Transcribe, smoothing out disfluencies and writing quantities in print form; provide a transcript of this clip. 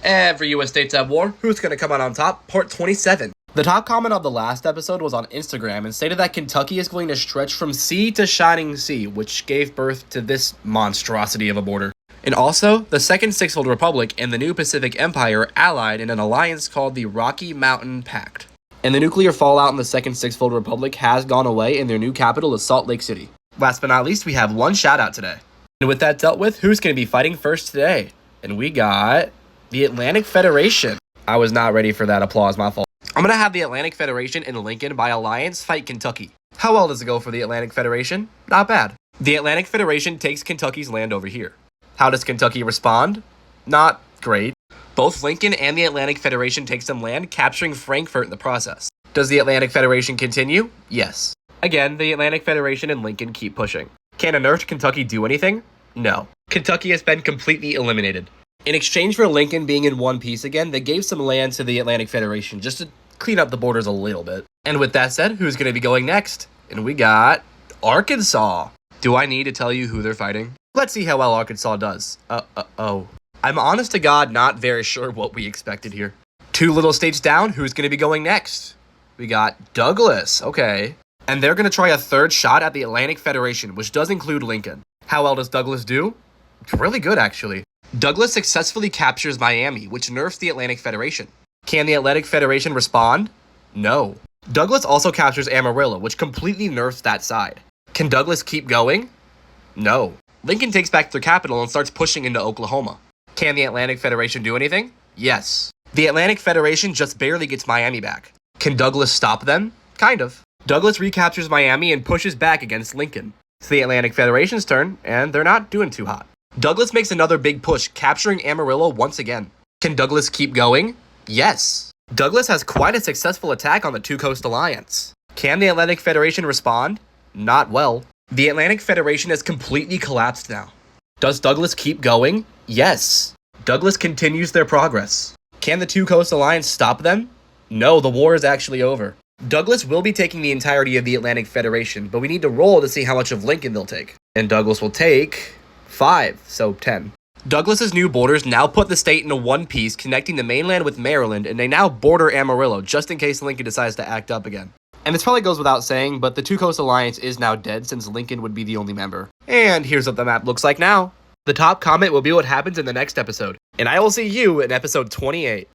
Every U.S. states at war. Who's going to come out on top? Part 27. The top comment of the last episode was on Instagram and stated that Kentucky is going to stretch from sea to shining sea, which gave birth to this monstrosity of a border. And also, the Second Sixfold Republic and the new Pacific Empire are allied in an alliance called the Rocky Mountain Pact. And the nuclear fallout in the Second Sixfold Republic has gone away, and their new capital is Salt Lake City. Last but not least, we have one shout out today. And with that dealt with, who's going to be fighting first today? And we got the Atlantic Federation. I was not ready for that applause, my fault. I'm going to have the Atlantic Federation and Lincoln by alliance fight Kentucky. How well does it go for the Atlantic Federation? Not bad. The Atlantic Federation takes Kentucky's land over here. How does Kentucky respond? Not great. Both Lincoln and the Atlantic Federation take some land, capturing Frankfurt in the process. Does the Atlantic Federation continue? Yes. Again, the Atlantic Federation and Lincoln keep pushing. Can inert Kentucky do anything? No. Kentucky has been completely eliminated. In exchange for Lincoln being in one piece again, they gave some land to the Atlantic Federation just to clean up the borders a little bit. And with that said, who's going to be going next? And we got Arkansas. Do I need to tell you who they're fighting? Let's see how well Arkansas does. I'm honest to God not very sure what we expected here. Two little states down, who's going to be going next? We got Douglas, okay. And they're going to try a third shot at the Atlantic Federation, which does include Lincoln. How well does Douglas do? Really good, actually. Douglas successfully captures Miami, which nerfs the Atlantic Federation. Can the Atlantic Federation respond? No. Douglas also captures Amarillo, which completely nerfs that side. Can Douglas keep going? No. Lincoln takes back their capital and starts pushing into Oklahoma. Can the Atlantic Federation do anything? Yes. The Atlantic Federation just barely gets Miami back. Can Douglas stop them? Kind of. Douglas recaptures Miami and pushes back against Lincoln. It's the Atlantic Federation's turn, and they're not doing too hot. Douglas makes another big push, capturing Amarillo once again. Can Douglas keep going? Yes. Douglas has quite a successful attack on the Two-Coast Alliance. Can the Atlantic Federation respond? Not well. The Atlantic Federation has completely collapsed now. Does Douglas keep going? Yes. Douglas continues their progress. Can the Two-Coast Alliance stop them? No, the war is actually over. Douglas will be taking the entirety of the Atlantic Federation, but we need to roll to see how much of Lincoln they'll take. And Douglas will take 5, so 10. Douglas's new borders now put the state into one piece, connecting the mainland with Maryland, and they now border Amarillo, just in case Lincoln decides to act up again. And this probably goes without saying, but the Two-Coast Alliance is now dead since Lincoln would be the only member. And here's what the map looks like now. The top comment will be what happens in the next episode. And I will see you in episode 28.